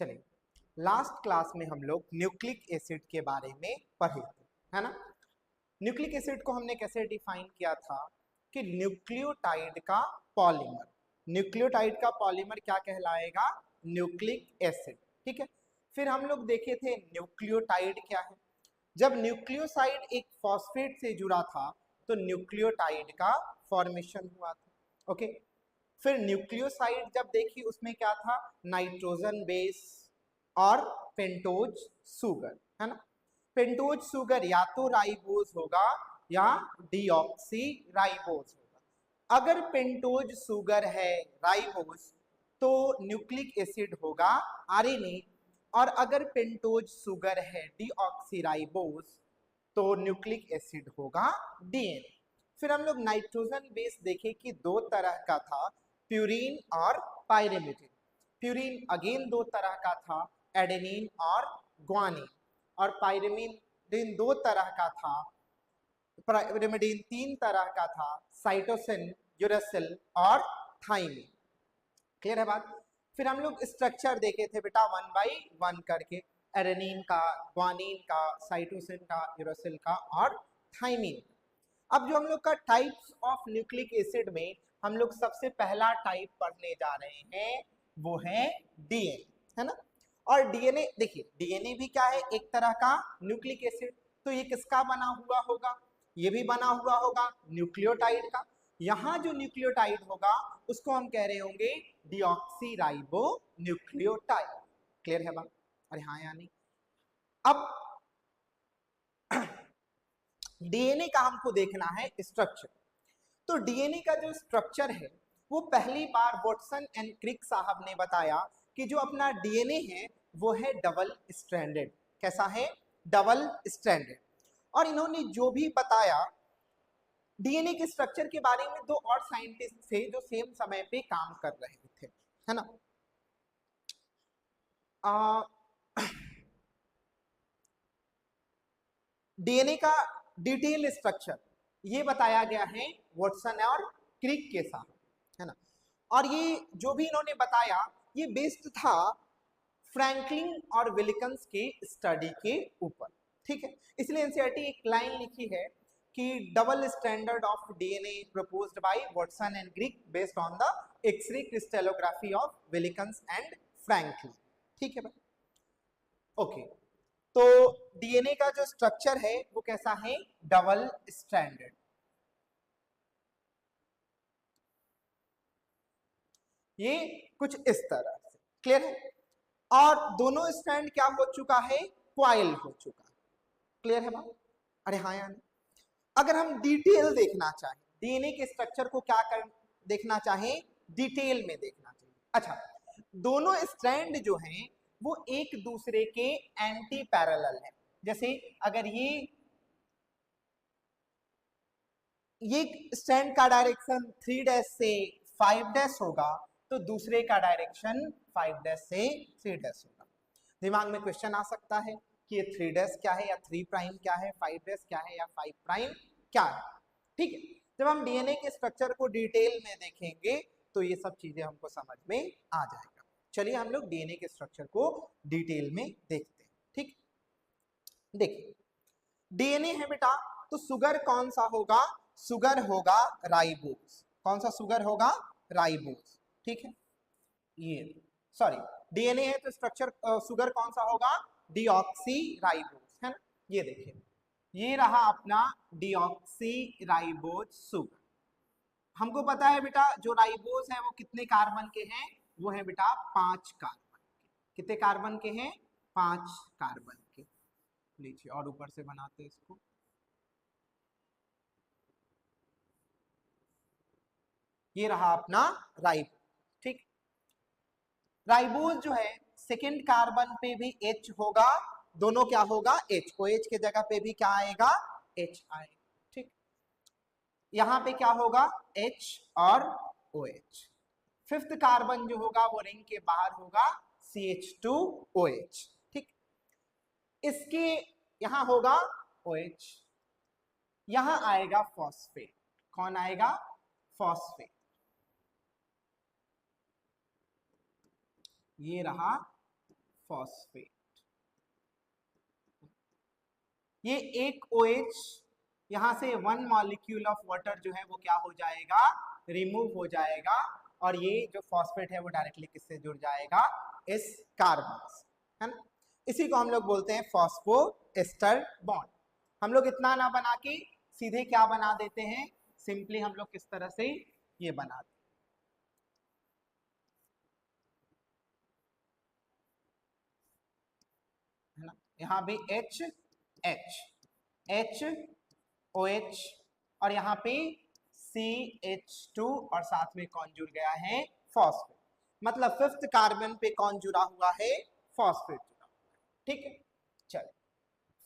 चलिए, last class में हम लोग न्यूक्लिक एसिड के बारे में पढ़े थे, है ना। न्यूक्लिक एसिड को हमने कैसे डिफाइन किया था कि न्यूक्लियोटाइड का पॉलीमर, न्यूक्लियोटाइड का पॉलीमर क्या कहलाएगा, न्यूक्लिक एसिड। ठीक है, फिर हम लोग देखे थे न्यूक्लियोटाइड क्या है। जब न्यूक्लियोसाइड एक फॉस्फेट से जुड़ा था तो न्यूक्लियोटाइड का फॉर्मेशन हुआ था। ओके, फिर न्यूक्लियोसाइड जब देखी उसमें क्या था, नाइट्रोजन बेस और पेंटोज सुगर, है ना। पेंटोज सुगर या तो राइबोज होगा या डीऑक्सी राइबोज होगा। अगर पेंटोज सुगर है राइबोज तो न्यूक्लिक एसिड होगा आरएनए, और अगर पेंटोज सुगर है डीऑक्सी राइबोज तो न्यूक्लिक एसिड होगा डीएनए। फिर हम लोग नाइट्रोजन बेस देखे कि दो तरह का था, प्यूरीन और पायरिमिडिन। प्यूरीन अगेन दो तरह का था, एडेनिन और ग्वानिन, और पायरिमिडिन दो तरह का था, पायरिमिडिन तीन तरह का था, साइटोसिन, यूरेसिल और थाइमिन। क्लियर है बात। फिर हम लोग स्ट्रक्चर देखे थे बेटा 1 by 1 करके, एडेनिन का, ग्वानिन का, साइटोसिन का, यूरेसिल का और थाइमिन। अब जो हम लोग का टाइप्स ऑफ न्यूक्लिक एसिड में हम लोग सबसे पहला टाइप पढ़ने जा रहे हैं वो है डीएनए, है ना। और डीएनए देखिए, डीएनए भी क्या है, एक तरह का न्यूक्लिक एसिड। तो ये किसका बना हुआ होगा, ये भी बना हुआ होगा न्यूक्लियोटाइड का। यहाँ जो न्यूक्लियोटाइड होगा उसको हम कह रहे होंगे डीऑक्सी राइबो न्यूक्लियोटाइड। क्लियर है बात, अरे हाँ या नहीं। अब डीएनए का हमको देखना है स्ट्रक्चर। तो डीएनए का जो स्ट्रक्चर है वो पहली बार वॉटसन एंड क्रिक साहब ने बताया कि जो अपना डीएनए है वो है डबल स्ट्रैंडेड। कैसा है, डबल स्ट्रैंडेड। और इन्होंने जो भी बताया डीएनए के स्ट्रक्चर के बारे में, दो और साइंटिस्ट थे जो सेम समय पे काम कर रहे थे, है ना। डीएनए का डिटेल स्ट्रक्चर ये बताया गया है वॉटसन और क्रिक के साथ, है ना। और ये जो भी इन्होंने बताया ये बेस्ड था फ्रैंकलिन और विलिकन्स के स्टडी के ऊपर। ठीक है, इसलिए एनसीईआरटी एक लाइन लिखी है कि double standard of DNA proposed by Watson and Crick based on the x ray crystallography of Wilkins and Franklin. ठीक है भाई, ओके। तो डीएनए का जो स्ट्रक्चर है वो कैसा है, डबल स्ट्रैंडेड। ये कुछ इस तरह से, क्लियर है। और दोनों स्ट्रैंड क्या हो चुका है, क्वाइल हो चुका है। क्लियर है बात, अरे हाँ यार। अगर हम डिटेल देखना चाहें डीएनए के स्ट्रक्चर को, क्या कर देखना चाहें, डिटेल में देखना चाहिए। अच्छा, दोनों स्ट्रैंड जो हैं वो एक दूसरे के एंटी पैरेलल है। जैसे अगर ये स्ट्रैंड का डायरेक्शन 3' से 5' होगा तो दूसरे का डायरेक्शन 5' से 3' होगा। दिमाग में क्वेश्चन आ सकता है कि ये 3' क्या है या 3' क्या है, 5' क्या है या 5' क्या है। ठीक है, जब हम डीएनए के स्ट्रक्चर को डिटेल में देखेंगे तो ये सब चीजें हमको समझ में आ जाएगा। चलिए हम लोग डीएनए के स्ट्रक्चर को डिटेल में देखते हैं। ठीक, देखिए डीएनए है बेटा, तो सुगर कौन सा होगा, सुगर होगा राइबोज। कौन सा सुगर होगा, राइबोज। ठीक है, ये सॉरी डीएनए है तो स्ट्रक्चर सुगर कौन सा होगा, डीऑक्सी राइबोज, है ना। ये देखिए, ये रहा अपना डीऑक्सी राइबोज सुगर। हमको पता है बेटा जो राइबोज है वो कितने कार्बन के हैं, वो है बेटा 5 कार्बन के। कितने कार्बन के हैं, 5 कार्बन के। लीजिए और ऊपर से बनाते हैं इसको। ये रहा अपना राइबोज। ठीक, राइबोज जो है सेकेंड कार्बन पे भी H होगा, दोनों क्या होगा, H। OH के जगह पे भी क्या आएगा, H आएगा। ठीक, यहां पे क्या होगा, H और OH। फिफ्थ कार्बन जो होगा वो रिंग के बाहर होगा, CH2OH। ठीक, इसके यहां होगा OH, यहां आएगा फॉस्फेट। कौन आएगा, फॉस्फेट। ये रहा फॉस्फेट। ये एक OH, यहां से 1 मॉलिक्यूल ऑफ वाटर जो है वो क्या हो जाएगा, रिमूव हो जाएगा, और ये जो फॉस्फेट है वो डायरेक्टली किससे जुड़ जाएगा, इस कार्बन से, है ना। इसी को हम लोग बोलते हैं फॉस्फोएस्टर बॉन्ड। हम लोग इतना ना बना के सीधे क्या बना देते हैं, सिंपली हम लोग किस तरह से ये बना देते है ना, यहाँ भी H OH और यहाँ पे CH2 और साथ में कौन जुड़ गया है, फॉस्फेट। मतलब 5th कार्बन पे कौन जुड़ा हुआ है, फॉस्फेट जुड़ा हुआ है। ठीक है, चलिए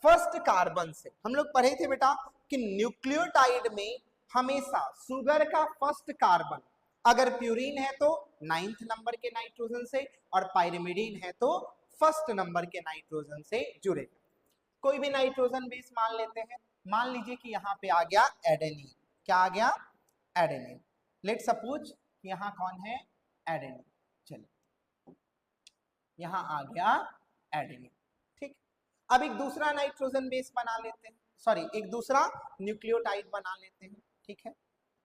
फर्स्ट कार्बन से हम लोग पढ़े थे बेटा कि न्यूक्लियोटाइड में हमेशा शुगर का फर्स्ट कार्बन अगर प्यूरिन है तो 9th नंबर के नाइट्रोजन से, और पाइरिमिडीन है तो 1st नंबर के नाइट्रोजन से जुड़ेगा। कोई भी नाइट्रोजन बेस मान लेते हैं, मान लीजिए कि यहाँ पे आ गया एडेनिन। क्या आ गया, एडेनिन। लेट सपोज यहाँ कौन है, एडेनिन। चलिए यहाँ आ गया एडेनिन। ठीक, अब एक दूसरा नाइट्रोजन बेस बना लेते हैं, सॉरी एक दूसरा न्यूक्लियोटाइड बना लेते हैं। ठीक है,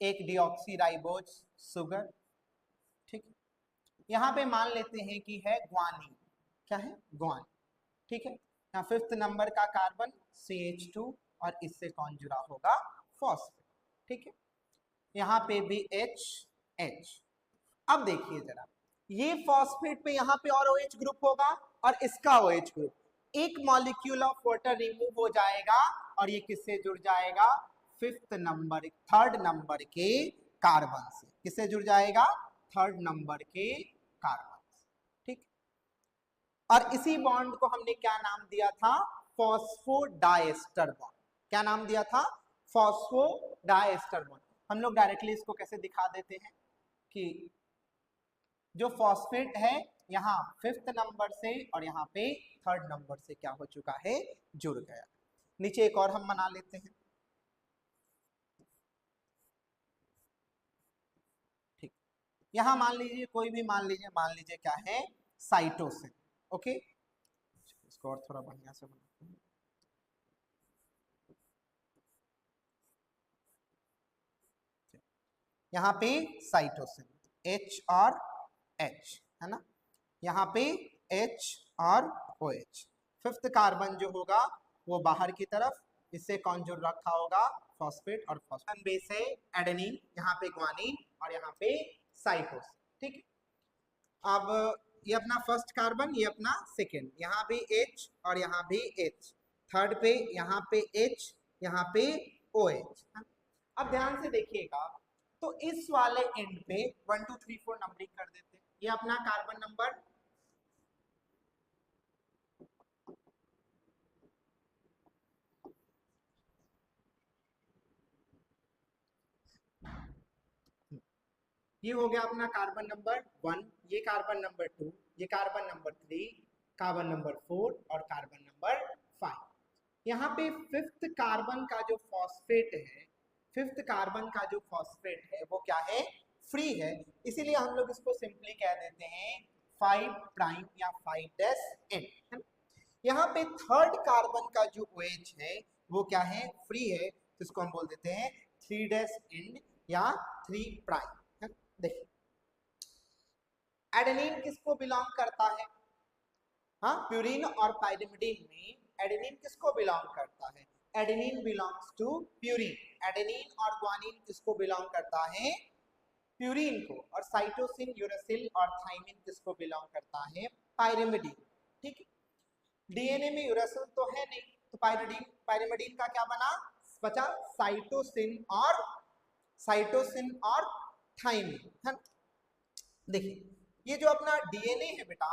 एक डीऑक्सीराइबोज शुगर। ठीक है, यहाँ पे मान लेते हैं कि है ग्वानिन। क्या है, ग्वानिन। ठीक है, यहाँ 5th नंबर का कार्बन CH2 और इससे कौन जुड़ा होगा, फॉस्फेट। ठीक है, यहाँ पे भी H। अब देखिए जरा, ये फॉस्फेट पे यहाँ पे और OH ग्रुप होगा और इसका OH ग्रुप, एक मॉलिक्यूल ऑफ वाटर रिमूव हो जाएगा और ये किससे जुड़ जाएगा, 3rd नंबर के कार्बन से। किससे जुड़ जाएगा, 3rd नंबर के कार्बन। ठीक, और इसी बॉन्ड को हमने क्या नाम दिया था, फॉस्फोडाइएस्टर बॉन्ड। क्या नाम दिया था, फॉस्फोडाइएस्टर बॉन्ड। हम लोग डायरेक्टली इसको कैसे दिखा देते हैं कि जो फॉस्फेट है यहाँ 5th नंबर से और यहाँ पे 3rd नंबर से क्या हो चुका है, जुड़ गया। नीचे एक और हम बना लेते हैं। ठीक, यहाँ मान लीजिए कोई भी मान लीजिए क्या है, साइटोसिन। ओके, इसको और थोड़ा बढ़िया से बनाते हैं। यहाँ पे साइटोसिन H और H है ना, यहाँ पे H और OH। 5th कार्बन जो होगा वो बाहर की तरफ, इससे कौन जुड़ रखा होगा, फॉस्फेट और फॉस्फेट बेस है एडेनिन, यहाँ पे ग्वानिन और यहाँ पे साइटोसिन। ठीक है, अब ये अपना फर्स्ट कार्बन, ये अपना सेकेंड, यहाँ भी H और यहाँ भी H, 3rd पे यहाँ पे H, यहाँ पे OH। अब ध्यान से देखिएगा, तो इस वाले एंड पे 1 2 3 4 नंबरिंग कर देते हैं। ये अपना कार्बन नंबर ये हो गया अपना कार्बन नंबर 1, ये कार्बन नंबर 2, ये कार्बन नंबर 3, कार्बन नंबर 4 और कार्बन नंबर 5। यहाँ पे 5th कार्बन का जो फॉस्फेट है, 5th कार्बन का जो फॉस्फेट है वो क्या है, फ्री है, इसीलिए हम लोग इसको सिंपली कह देते हैं 5 प्राइम या 5' एंड। यहाँ पे 3rd कार्बन का जो OH है वो क्या है, फ्री है, तो इसको हम बोल देते हैं 3' एंड या 3 प्राइम। देखिए एडेनिन किसको बिलोंग करता है, हाँ प्यूरिन और पाइरिमिडीन में एडेनिन किसको बिलोंग करता है, adenine belongs to purine. Adenine और ग्वानिन किसको बिलोंग करता है, प्यूरिन को, और साइटोसिन, यूरेसिल और थाइमिन किसको बिलोंग करता है, पाइरिमिडीन। ठीक है, डीएनए में यूरेसिल तो है नहीं, तो पाइरिमिडीन का क्या बना, बचा साइटोसिन और थाइमिन है। देखिए ये जो अपना डीएनए है बेटा,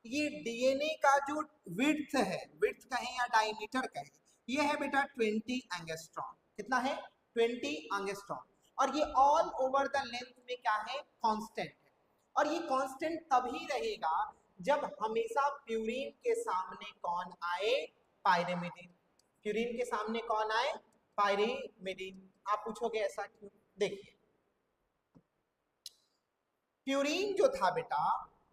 ये डीएनए का जो विड्थ है, विड्थ कहें या डायमीटर कहें, ये है बेटा 20 एंगस्ट्रॉम। कितना है, 20 एंगस्ट्रॉम। और ये ऑल ओवर द लेंथ में क्या है, कांस्टेंट है। और ये कांस्टेंट तभी रहेगा जब हमेशा प्यूरिन के सामने कौन आए, पाइरिमिडीन। प्यूरिन के सामने कौन आए, पाइरिमिडीन। आप पूछोगे ऐसा क्यों, देखिए प्यूरिन जो था बेटा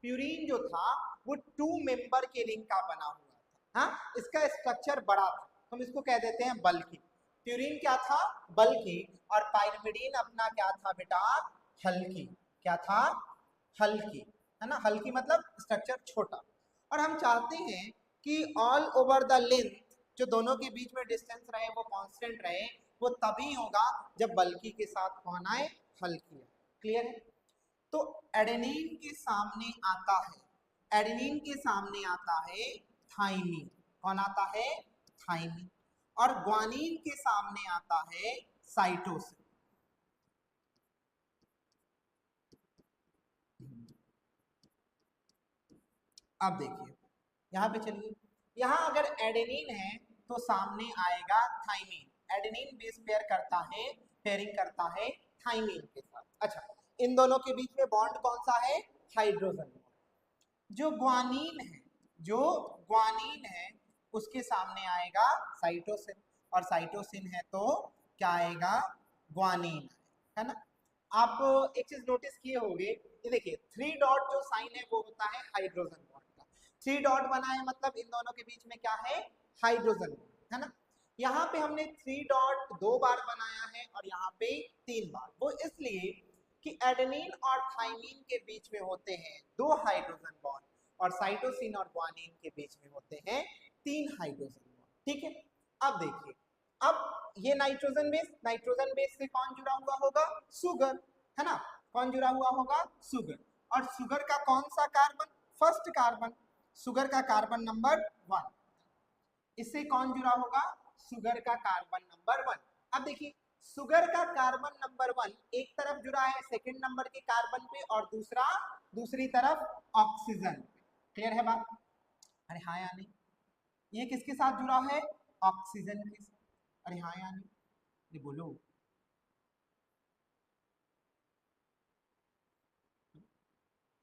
प्यूरीन जो था वो 2 मेंबर के रिंग का बना हुआ था। हाँ, इसका स्ट्रक्चर बड़ा था, हम इसको कह देते हैं बल्कि। प्यूरीन क्या था? बल्कि। और पाइरिमिडीन अपना क्या था बेटा? हल्की। क्या था? हल्की, है ना। हल्की मतलब स्ट्रक्चर छोटा। और हम चाहते हैं कि ऑल ओवर द लेंथ जो दोनों के बीच में डिस्टेंस रहे वो कांस्टेंट रहे, वो तभी होगा जब बल्कि के साथ कौन आए? हल्की आए। क्लियर है? तो एडेनिन के सामने आता है, एडेनिन के सामने आता है थाइमिन। कौन आता है? थाइमिन। और ग्वानिन के सामने आता है साइटोसिन। अब देखिए यहाँ पे चलिए, यहाँ अगर एडेनिन है तो सामने आएगा थाइमिन। एडेनिन बेस पेयर करता है, पेयरिंग करता है थाइमिन के साथ। अच्छा, इन दोनों के बीच में बॉन्ड कौन सा है? Hydrogen bond. जो ग्वानिन है, जो ग्वानिन है उसके सामने आएगा साइटोसिन, और साइटोसिन है तो क्या आएगा? ग्वानिन, है ना। आप एक चीज नोटिस किए होंगे, ये देखिए 3 डॉट जो साइन है वो होता है हाइड्रोजन बॉन्ड का। 3 डॉट बना है मतलब इन दोनों के बीच में क्या है? हाइड्रोजन, है ना। यहाँ पे हमने 3 डॉट 2 बार बनाया है और यहाँ पे 3 बार। वो इसलिए कि एडेनिन और थाइमिन के बीच में होते हैं 2 हाइड्रोजन बॉन्ड, और साइटोसिन और ग्वानिन के बीच में होते हैं 3 हाइड्रोजन बॉन्ड। ठीक है। अब देखिए, अब ये नाइट्रोजन बेस से कौन जुड़ा हुआ होगा? सुगर, है ना। कौन जुड़ा हुआ होगा? सुगर। और सुगर का कौन सा कार्बन? First carbon. सुगर का कार्बन नंबर 1। इससे कौन जुड़ा होगा? सुगर का कार्बन नंबर 1। अब देखिए, सुगर का कार्बन नंबर 1 एक तरफ जुड़ा है सेकंड नंबर के कार्बन पे, और दूसरा दूसरी तरफ ऑक्सीजन पे। क्लियर है बात? अरे हाँ या नहीं? ये किसके साथ जुड़ा है? ऑक्सीजन के साथ। अरे हाँ या नहीं? ये बोलो।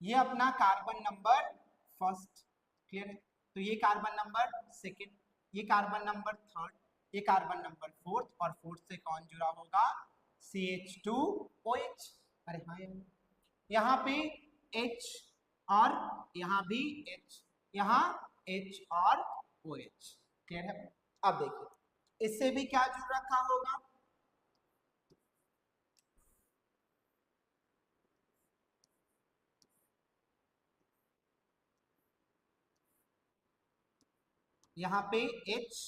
ये अपना कार्बन नंबर फर्स्ट। क्लियर है? तो ये कार्बन नंबर सेकंड, ये कार्बन नंबर थर्ड, ये कार्बन नंबर फोर्थ, और फोर्थ से कौन जुड़ा होगा? CH2OH। अरे हाँ यार, यहाँ पे H और यहाँ भी H, यहाँ H और OH। क्लियर है? अब देखिए इससे भी क्या जुड़ रखा होगा? यहाँ पे H,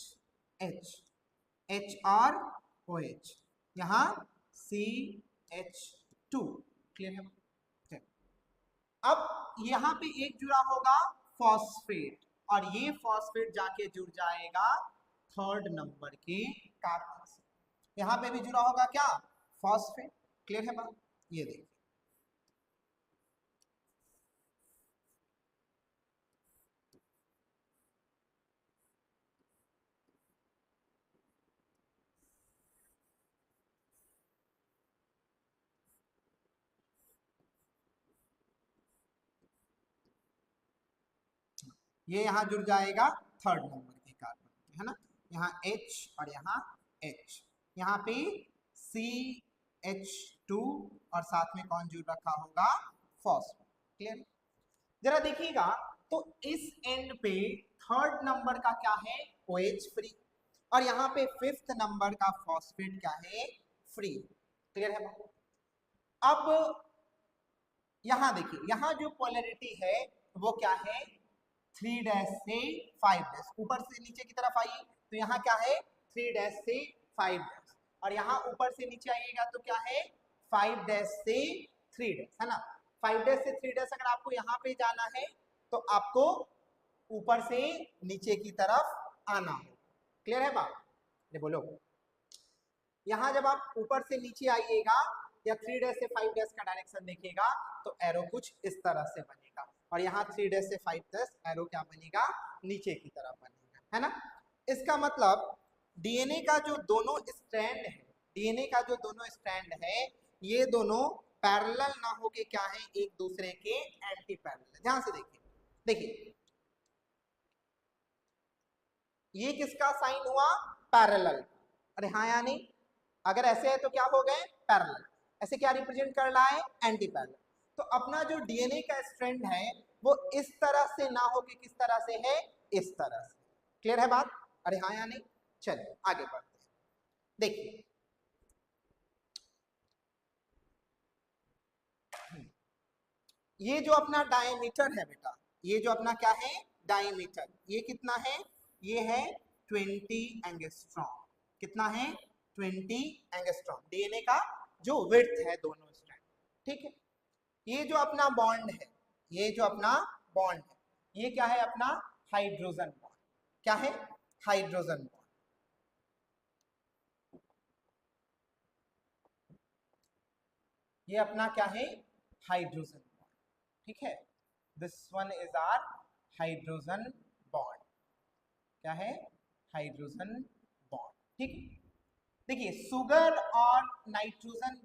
H, H और OH, यहाँ CH2। क्लियर है? अब यहाँ पे एक जुड़ा होगा फॉस्फेट, और ये फॉस्फेट जाके जुड़ जाएगा थर्ड नंबर के कार्बन से। यहाँ पे भी जुड़ा होगा क्या? फॉस्फेट। क्लियर है बात? ये देखिए, ये यहाँ जुड़ जाएगा थर्ड नंबर के कार्बन, है ना। यहाँ H और यहाँ H, यहाँ पे CH2, और साथ में कौन जुड़ रखा होगा? फॉस्फेट। क्लियर? जरा देखिएगा, तो इस एंड पे थर्ड नंबर का क्या है? OH फ्री, और यहाँ पे फिफ्थ नंबर का फॉस्फेट क्या है? फ्री। क्लियर है? अब यहाँ देखिए, यहाँ जो पोलैरिटी है वो क्या है? 3 डैश से 5 डैश। ऊपर से नीचे की तरफ आइए तो यहाँ क्या है? 3 डैश से 5 डैश, और यहाँ ऊपर से नीचे आइएगा तो क्या है? 5 डैश से 3 डैश, है ना। 5 डैश से 3 डैश अगर आपको यहाँ पे जाना है तो आपको ऊपर से नीचे की तरफ आना हो। क्लियर है बात? ये बोलो। यहाँ जब आप ऊपर से नीचे आइएगा या 3 डैश से 5 डैश का डायरेक्शन देखिएगा तो एरो कुछ इस तरह से बनेगा, और यहाँ 3 डैश से 5 डैश एरो क्या बनेगा? नीचे की तरफ बनेगा, है ना। इसका मतलब डीएनए का जो दोनों स्ट्रैंड है, डीएनए का जो दोनों स्ट्रैंड है, ये दोनों पैरेलल ना होके क्या है? एक दूसरे के एंटी पैरेलल। ध्यान से देखिए, देखिए ये किसका साइन हुआ? पैरेलल। अरे हाँ या नहीं? अगर ऐसे है तो क्या हो गए? पैरेलल। ऐसे क्या रिप्रेजेंट कर रहा है? Anti parallel. तो अपना जो डीएनए का स्ट्रैंड है वो इस तरह से ना हो कि किस तरह से है, इस तरह से। क्लियर है बात? अरे हाँ या नहीं? चलिए आगे बढ़ते हैं। देखिए ये जो अपना डायमीटर है बेटा, ये जो अपना क्या है डायमीटर, ये कितना है, ये है 20 एंगस्ट्रॉम। कितना है? 20 एंगस्ट्रॉम। डीएनए का जो विड्थ है दोनों स्ट्रैंड, ठीक है। ये जो अपना बॉन्ड है, ये जो अपना बॉन्ड है, ये क्या है अपना हाइड्रोजन बॉन्ड। क्या है? Hydrogen bond. ये अपना क्या है? हाइड्रोजन बॉन्ड, ठीक है। This one is our hydrogen bond. क्या है? हाइड्रोजन बॉन्ड, ठीक है। देखिए सुगर और नाइट्रोजन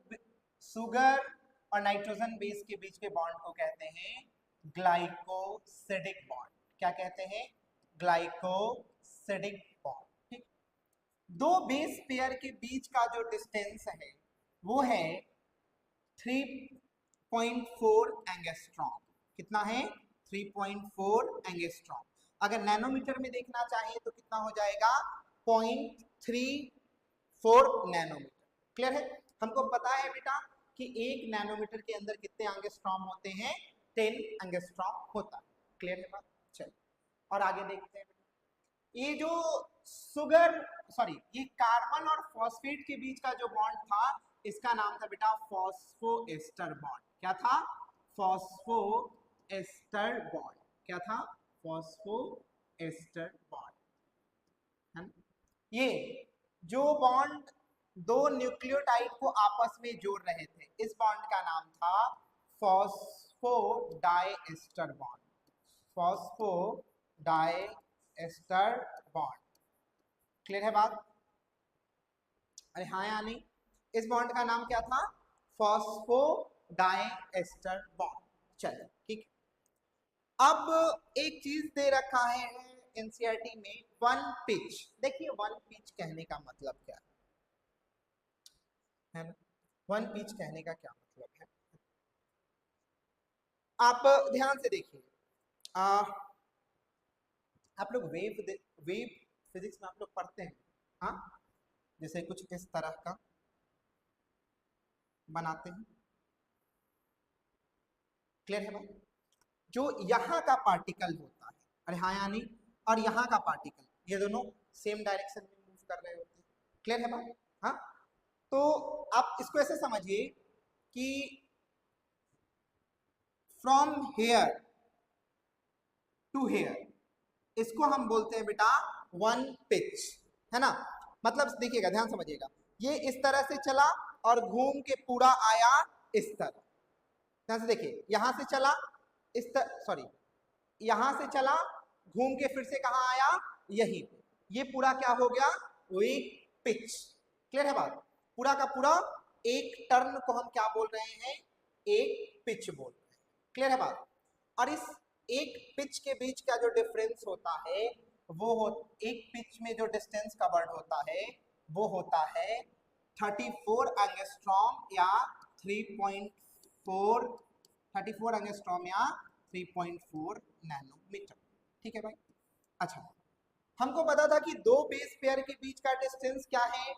बेस के बीच के बॉन्ड को कहते हैं ग्लाइकोसिडिक बॉन्ड। क्या कहते हैं? ग्लाइकोसिडिक बॉन्ड, ठीक। दो बेस पेयर के बीच का जो डिस्टेंस है वो है 3.4 एंगस्ट्रॉम। कितना है? 3.4 एंगस्ट्रॉम। अगर नैनोमीटर में देखना चाहिए तो कितना हो जाएगा? 0.34 नैनोमीटर। क्लियर है? हमको पता है बेटा कि एक नैनोमीटर के अंदर कितने एंगस्ट्रॉम होते हैं? 10 एंगस्ट्रॉम होता है। क्लियर है बात? चलिए और आगे देखते हैं। ये जो ये कार्बन और फॉस्फेट के बीच का जो बॉन्ड था इसका नाम था बेटा फॉस्फोएस्टर बॉन्ड। क्या था? Phosphoester bond. क्या था? फॉस्फोएस्टर बॉन्ड, है ना? ये जो बॉन्ड दो न्यूक्लियोटाइड को आपस में जोड़ रहे थे, इस बॉन्ड का नाम था phosphodiester bond. Phosphodiester bond. Clear है बात? अरे हाँ या नहीं? इस बॉन्ड का नाम क्या था? Phosphodiester bond. चलो ठीक है। अब एक चीज दे रखा है एनसीईआरटी में, वन पिच। देखिए वन पिच कहने का मतलब क्या है ना? वन पिच कहने का क्या मतलब है? आप ध्यान से देखिए, आप लोग वेव फिजिक्स में आप लोग पढ़ते हैं, हाँ? जैसे कुछ इस तरह का बनाते हैं। क्लियर है भाई? जो यहाँ का पार्टिकल होता है, अरे हाँ या नहीं, और यहाँ का पार्टिकल, ये दोनों सेम डायरेक्शन में मूव कर रहे होते हैं। क्लियर है भाई? हाँ, तो आप इसको ऐसे समझिए कि फ्रॉम हेयर टू हेयर, इसको हम बोलते हैं बेटा वन पिच, है ना? मतलब देखिएगा, ध्यान समझिएगा, ये इस तरह से चला और घूम के पूरा आया इस तरह। ध्यान से देखिए, यहां से चला इस तरह, सॉरी, यहां से चला घूम के फिर से कहा आया? यही पे। ये पूरा क्या हो गया? वो एक पिच। क्लियर है बात? पूरा का पूरा एक टर्न को हम क्या बोल रहे हैं? एक पिच बोल रहे हैं। क्लियर है बात? और इस एक पिच के बीच का जो डिफरेंस होता है वो एक पिच में जो डिस्टेंस कवर्ड होता है वो होता है 34 एंगस्ट्रॉम या 3.4, 34 एंगस्ट्रॉम या 3.4 नैनोमीटर। ठीक है भाई? अच्छा, हमको पता था कि दो बेस पेयर के बीच का डिस्टेंस क्या है?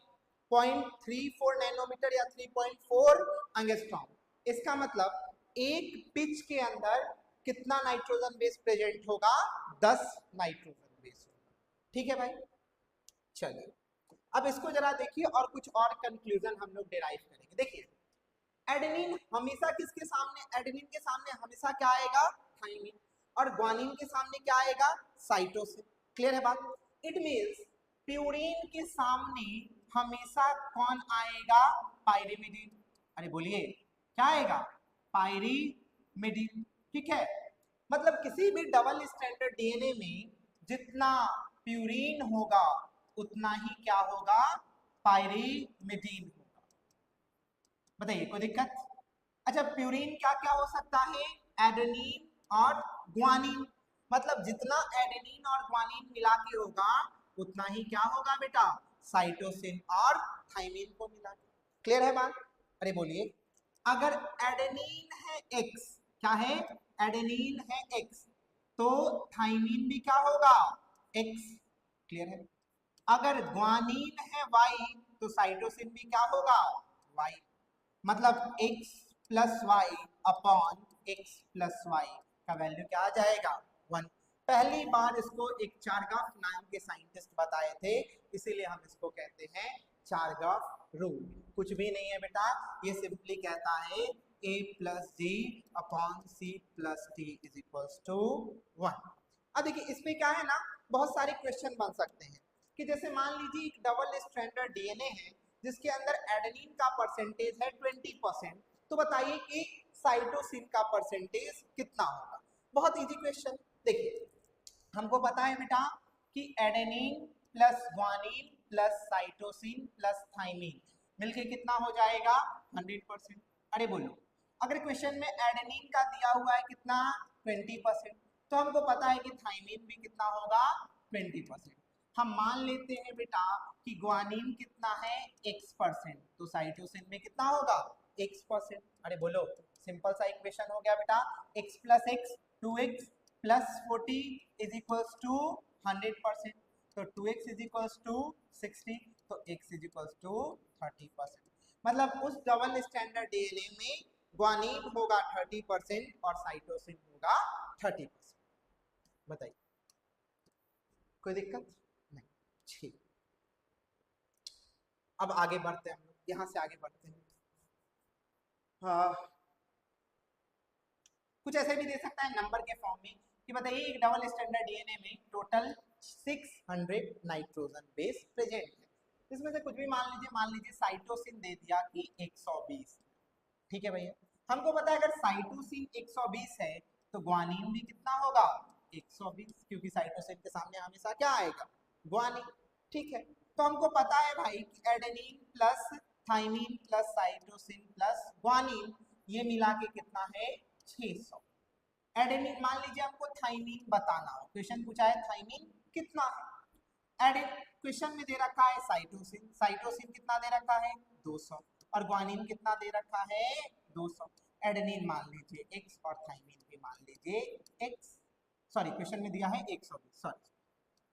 0.34 नैनोमीटर या 3.4 एंगस्ट्रॉम। इसका मतलब एक पिच के अंदर कितना नाइट्रोजन बेस प्रेजेंट होगा? 10 नाइट्रोजन बेस होगा। ठीक है भाई? चलिए अब इसको जरा देखिए और कुछ और कंक्लूजन हम लोग डिराइव करेंगे। देखिए एडेनिन हमेशा किसके सामने, एडेनिन के सामने हमेशा क्या आएगा? थाइमिन। और ग्वानिन के सामने क्या आएगा? साइटोसिन। क्लियर है बात? इट मींस प्यूरिन के सामने हमेशा कौन आएगा? पाइरिमिडिन। अरे बोलिए क्या आएगा? पाइरिमिडिन। ठीक है, मतलब किसी भी डबल स्टैंडर्ड डीएनए में जितना प्यूरिन होगा उतना ही क्या होगा? पाइरिमिडिन होगा। बताइए कोई दिक्कत? अच्छा, प्यूरिन क्या क्या हो सकता है? एडेनिन और ग्वानिन। मतलब जितना एडेनिन और ग्वानिन मिला के होगा उतना ही क्या होगा बेटा? साइटोसिन और थाइमिन को मिला के। क्लियर है बात? अरे बोलिए, अगर एडेनिन है X क्या है, एडेनिन है X, तो थाइमीन भी क्या होगा, X। क्लियर है। अगर ग्वानीन है Y, तो साइटोसिन भी क्या होगा, Y। मतलब X plus Y upon X plus Y का वैल्यू क्या आ जाएगा, 1। पहली बार इसको एक चारगाफ नाम के साइंटिस्ट बताए थे, इसीलिए हम इसको कहते हैं चारगाफ रूल। कुछ भी नहीं है बेटा, ये सिंपली कहता है a plus G upon C plus T is equals to 1। अब देखिए इसमें क्या है ना, बहुत सारे क्वेश्चन बन सकते हैं कि जैसे मान लीजिए एक डबल स्ट्रैंडर्ड डीएनए है जिसके अंदर एडेनिन का परसेंटेज है 20%, तो बताइए कि साइटोसिन का परसेंटेज कितना होगा। बहुत इजी क्वेश्चन। देखिए हमको पता है बेटा कि adenine plus guanine plus cytosine plus thymine मिलके कितना हो जाएगा, 100%। अरे बोलो, अगर क्वेश्चन में एडेनिन का दिया हुआ है कितना, 20%, तो हमको पता है कि थाइमिन भी कितना होगा, 20%। हम मान लेते हैं बेटा कि ग्वानिन कितना है, x%, तो साइटोसिन में कितना होगा, x%। अरे बोलो, सिंपल सा इक्वेशन हो गया बेटा, x plus X 2x plus 40 is equals to 100%, तो 2x इज इक्वल्स टू 60, तो x इज इक्वल्स टू 30%। मतलब उस डबल स्टैंडर्ड डीएनए में ग्वानिन होगा 30% और साइटोसिन होगा 30%। बताइए कोई दिक्कत नहीं, ठीक। अब आगे बढ़ते हैं हम लोग, यहां से आगे बढ़ते हैं। कुछ ऐसे भी दे सकता है नंबर के फॉर्म में कि बताइए एक डबल स्टैंडर्ड डीएनए में टोटल 600 नाइट्रोजन बेस प्रेजेंट है, इसमें से कुछ भी मान लीजिए साइटोसिन दे दिया कि 120। ठीक है भैया, हमको पता है अगर साइटोसिन 120 है तो ग्वानिन भी कितना होगा, 120, क्योंकि साइटोसिन के सामने हमेशा क्या आएगा, ग्वानिन। ठीक है, तो हमको पता है भाई कि adenine plus thymine plus cytosine plus guanine ये मिला के कितना है, 600। एडेनिन मान लीजिए हमको थाइमिन बताना हो, क्वेश्चन पूछा है थाइमिन कितना है, एडेन क्वेश्चन में दे रखा है साइटोसिन, साइटोसिन कितना दे रखा है, 200, और ग्वानिन कितना दे रखा है, 200। एडेनिन मान लीजिए x और थाइमिन भी मान लीजिए x, सॉरी क्वेश्चन में दिया है 120, सॉरी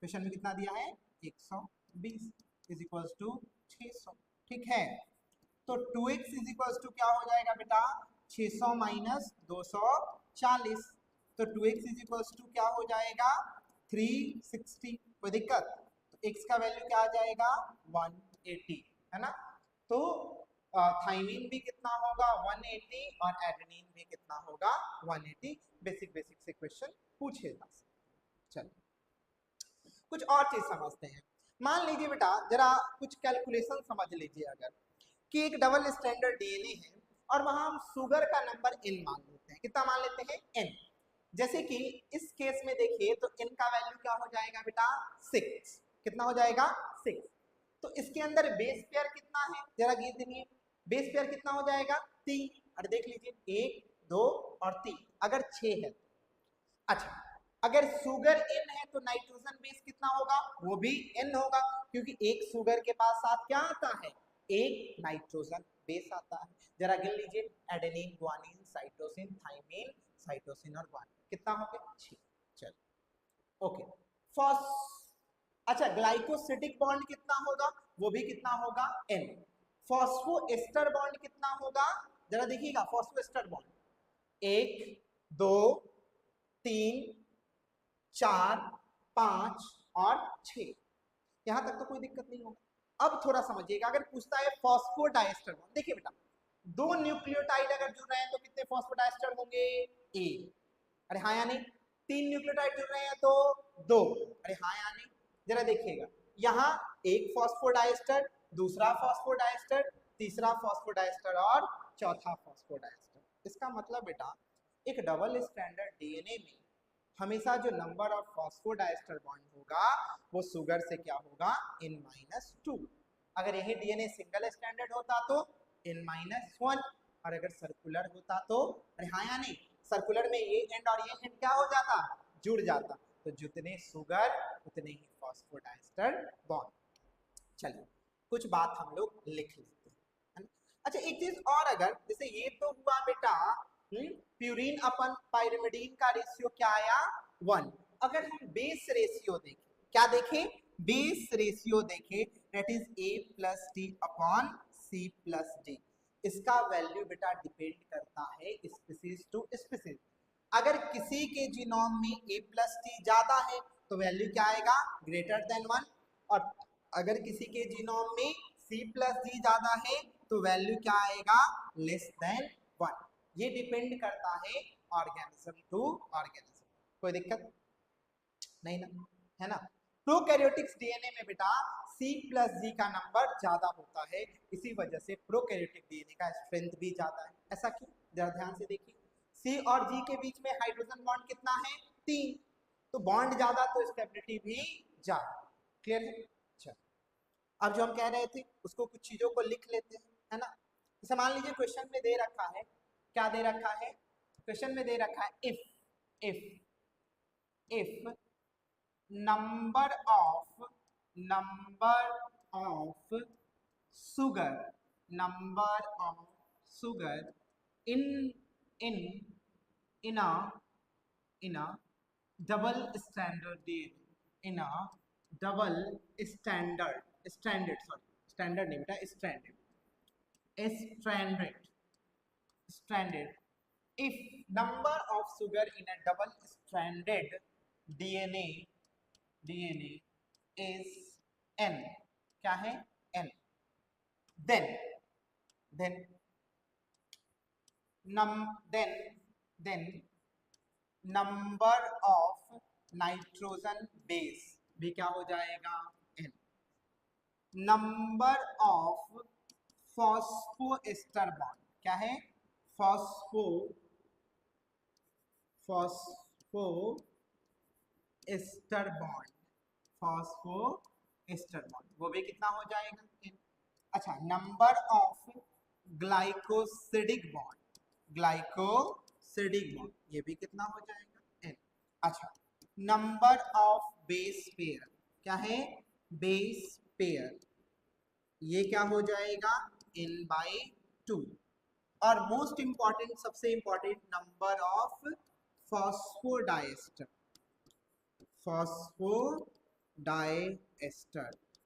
क्वेश्चन में कितना दिया है, 120 इज इक्वल्स टू 600। ठीक है, तो 2x इज इक्वल्स टू क्या हो जाएगा बेटा, 600 माइनस 240, तो 2x इज इक्वल्स टू क्या हो जाएगा, 360। कोई दिक्कत, तो x का वैल्यू क्या आ जाएगा, 180, है ना। तो थाइमिन भी कितना होगा, 180, और एडेनिन भी कितना होगा, 180। बेसिक बेसिक से क्वेश्चन पूछेगा। चलो कुछ और चीज समझते हैं। मान लीजिए बेटा जरा कुछ कैलकुलेशन समझ लीजिए, अगर कि एक डबल स्टैंडर्ड डीएनए है और वहां हम शुगर का नंबर n मान लेते हैं, कितना मान लेते हैं, n। जैसे कि इस केस में देखिए तो n का वैल्यू क्या हो जाएगा बेटा, 6। कितना हो जाएगा, 6। तो इसके अंदर बेस पेयर कितना है, जरा गिन दीजिए, बेस पेयर कितना हो जाएगा, 3। और देख लीजिए 1 2 और 3, अगर 6 है। अच्छा, अगर शुगर n है तो नाइट्रोजन बेस कितना होगा, वो भी n होगा, क्योंकि एक शुगर के पास साथ क्या आता है, एक नाइट्रोजन बेस आता है। जरा गिन लीजिए, adenine guanine cytosine thymine cytosine और ग्वानिन कितना हो गया, 6। चलो ओके, फॉस अच्छा ग्लाइकोसिटिक बॉन्ड कितना होगा, वो भी कितना होगा, n। फॉस्फोएस्टर बॉन्ड कितना होगा, जरा देखिएगा, फॉस्फोएस्टर बॉन्ड 1 2 3 4 5 और 6, यहां तक तो कोई दिक्कत नहीं होगा। अब थोड़ा समझिएगा, अगर पूछता है फॉस्फोडाइस्टर बॉन्ड, देखिए बेटा दो न्यूक्लियोटाइड अगर जुड़ रहे हैं तो कितने फॉस्फोडाइस्टर होंगे, एक। अरे हाँ या नहीं, 3 न्यूक्लियोटाइड जुड़ रहे हैं तो 2। अरे हाँ या नहीं, जरा देखिएगा, यहाँ एक फॉस्फोडाइस्टर, दूसरा फॉस्फोडाइस्टर, तीसरा फॉस्फोडाइस्टर और चौथा फॉस्फोडाइस्टर। इसका मतलब बेटा एक डबल स्टैंडर्ड डीएनए में हमेशा जो नंबर ऑफ फॉस्फोडाइस्टर बॉन्ड होगा वो शुगर से क्या होगा, n-2। अगर यही डीएनए सिंगल स्टैंडर्ड होता तो n-1, और अगर सर्कुलर होता तो, अरे हाँ या नहीं, सर्कुलर में ये एंड और ये एंड क्या हो जाता, जुड़ जाता, तो जितने शुगर उतने ही फॉस्फोडाइस्टर बॉन्ड। चलिए कुछ बात हम लोग लिख लेते हैं, है ना। अच्छा एक चीज और, अगर जैसे ये तो हुआ बेटा प्यूरिन अपन पाइरिमिडीन का रेशियो क्या आया 1। अगर हम बेस रेशियो देखें, क्या देखें, बेस रेशियो देखें, that is A plus T upon C plus D. इसका वैल्यू बेटा डिपेंड करता है स्पीसीज टू स्पीसीज। अगर किसी के जीनोम में A प्लस टी ज्यादा है तो वैल्यू क्या आएगा, ग्रेटर देन 1, और अगर किसी के जीनोम में C प्लस डी ज्यादा है तो वैल्यू क्या आएगा, लेस देन 1। ये डिपेंड करता है ऑर्गेनिज्म टू ऑर्गेनिज्म। कोई दिक्कत नहीं ना, है ना। प्रोकैरियोटिक्स डीएनए में बेटा C प्लस जी का नंबर ज्यादा होता है, इसी वजह से प्रोकैरियोटिक डीएनए का स्ट्रेंथ भी ज्यादा है। ऐसा क्यों, जरा ध्यान से देखिए, C और G के बीच में हाइड्रोजन बॉन्ड कितना है, 3, तो बॉन्ड ज्यादा तो स्टेबिलिटी भी ज्यादा। क्लियर है। अच्छा, अब जो हम कह रहे थे उसको कुछ चीजों को लिख लेते हैं, है ना। जैसे मान लीजिए क्वेश्चन में दे रखा है, क्या दे रखा है, क्वेश्चन में दे रखा है if number of sugar number of sugar in in in a double standard DNA, in a double standard नहीं बेटा, stranded if number of sugar in a double stranded DNA is n, क्या है n, then number of nitrogen base भी क्या हो जाएगा, n। Number of phosphoester bond क्या है, फॉस्फोएस्टर बॉन्ड वो भी कितना हो जाएगा, n। अच्छा, नंबर ऑफ ग्लाइकोसिडिक बॉन्ड ये भी कितना हो जाएगा, n। अच्छा, नंबर ऑफ बेस पेयर क्या है, बेस पेयर ये क्या हो जाएगा, n/2। और मोस्ट इंपॉर्टेंट, सबसे इंपॉर्टेंट, नंबर ऑफ फॉस्फोडाइएस्टर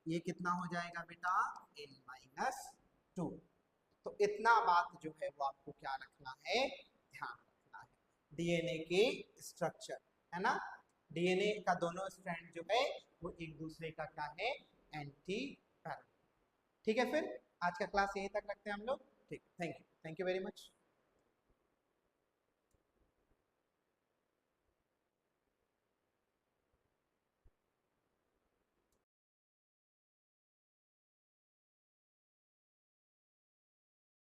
ये कितना हो जाएगा बेटा, n-2। तो इतना बात जो है वो आपको क्या रखना है, ध्यान रखना है। डीएनए के स्ट्रक्चर, है ना, डीएनए का दोनों स्ट्रैंड जो है वो एक दूसरे का क्या है, एंटी पैरेलल। ठीक है, फिर आज का क्लास यहीं तक रखते हैं हम लोग। ठीक, थैंक यू वेरी मच।